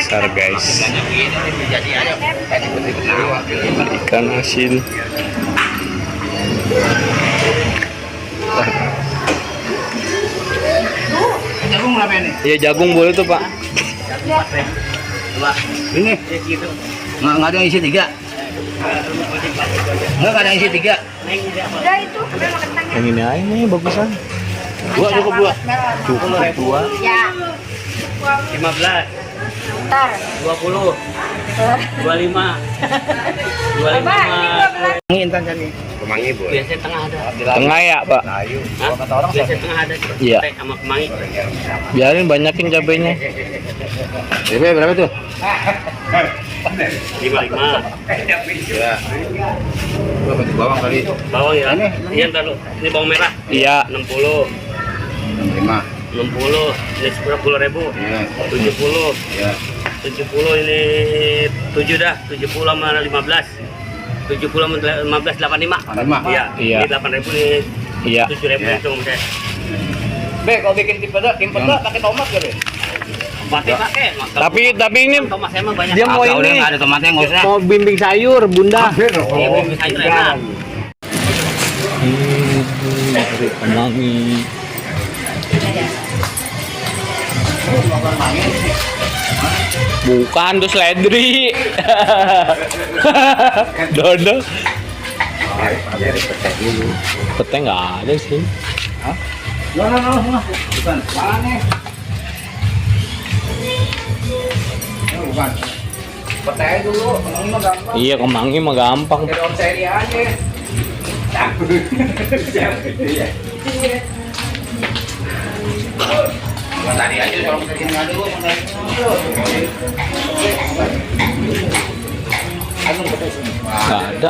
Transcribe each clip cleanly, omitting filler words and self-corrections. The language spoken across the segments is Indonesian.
pasar guys. Ikan asin. Jagung berapa ini? Iya jagung boleh tuh Pak. Ini nggak ada yang isi 3. Nggak ada yang isi 3. Udah itu, udah makan tangan. Yang ini aja nih bagusan. Dua cukup dua. Cukup dua. Ya, 15, ntar. 20, 25, 25. Ini intan cari. Kemangi boleh. Biasanya tengah ada. Tengah ya Pak. Kayu. Hah? Kata orang Biasanya tengah ada. Iya. Teh sama kemangi. Biarin banyakin cabenya. DP berapa tuh? 55. Ya. Bawang kali. Bawang ya. Iya ntar lu. Ini bawang merah. Iya. 60. 5. 60. Ini 10.000. Ya. 70. Ya. 70 ini 7 dah. 70 sama 15. 70 sama 15 85. 5. Iya. Iya. Ini 8.000 nih. Iya. 7.000 Iya. itu saya. Be, kalau bikin tim peda pakai tomat gak, Be? Pakai. Tapi ini tomat saya mah banyak. dia mau Udah ini. nggak ada tomatnya, nggak usah. Mau bimbing sayur Bunda. Iya, bumbu sayur enak. Dari kemangi. Bukan tuh seledri. Dodo. Pete nggak ada sih. Bukan. Mana nih? Bukan. Petai dulu, ini mah gampang. Iya kemangi mah gampang. Dari orang seri aja. Tadi aja kalau kita ini ada gua Nggak ada.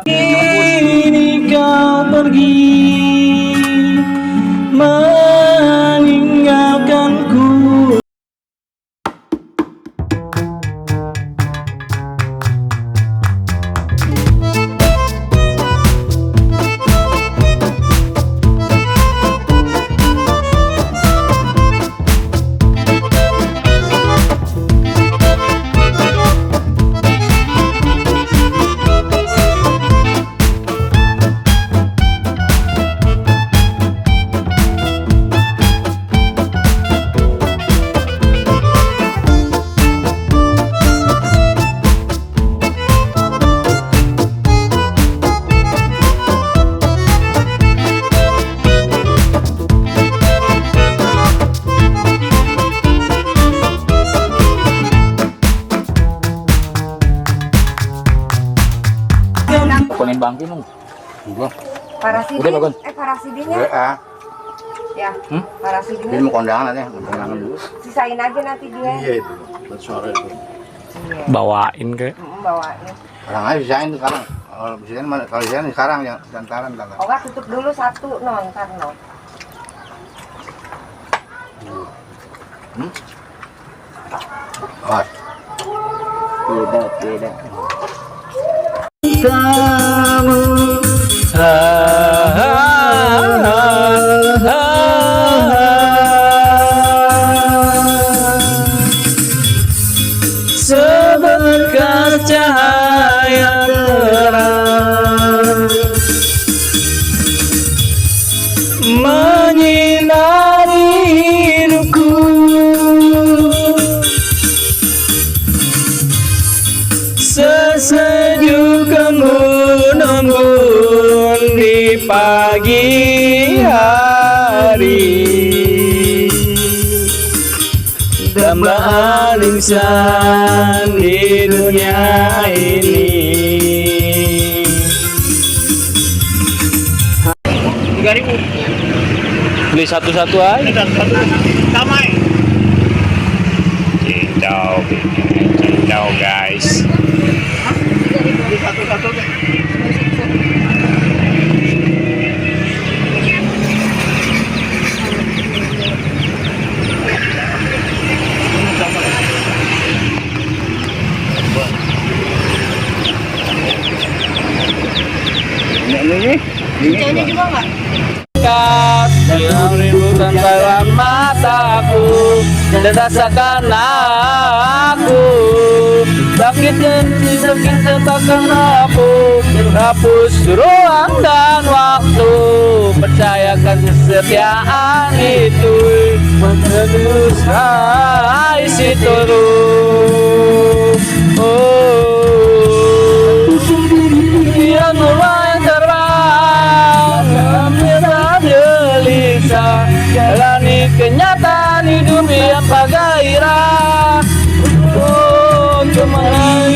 Ini kau pergi meninggalkanku. bangki nung. Enggak. Parasidin. Udah, Bagon. Parasidinnya. Ah. Ya. Hmm? Parasidinnya. Ini mau kondangan aja, kondangan dulu. Sisain aja nanti dia. Iya itu. Buat sore itu. Iya. Bawain ke. Bawain. Sekarang aja bisain tuh sekarang. Kalau bisain mana? Kalau bisain sekarang ya dantaran kan. Oh enggak, tutup dulu satu ntar no. Oh. Beda. Kamu seberkas cahaya terang menyinari hidupku, sesejuk embun di pagi hari, dambaan insan di dunia ini. 3.000. Beli satu-satu aja. Damai. Cincau guys. Satu-satu. Hijaunya juga enggak? Yang ributan dalam mataku dan rasakan aku sakit dan sakit takkan hapus ruang dan waktu, percayakan kesetiaan itu menerus isi terus. Yang mulai terang merah gelisah, jalani kenyataan hidup yang tak gairah. Oh, kemenangan.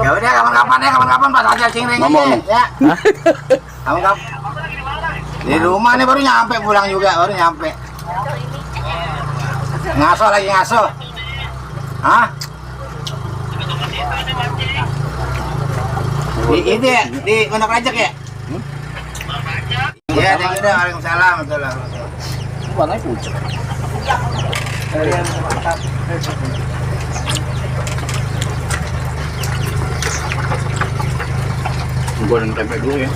Ya udah kapan-kapan pas hasil cingring Ngomong. aja, ya. Kapan-kapan. Di rumah nih baru nyampe pulang juga, baru nyampe. Ngaso lagi ngaso. Hah? Di ini ya, di Pondok Rajak ya? Iya, thank you dah. Waalaikumsalam. Warnanya putih. Goreng tempe dulu ya.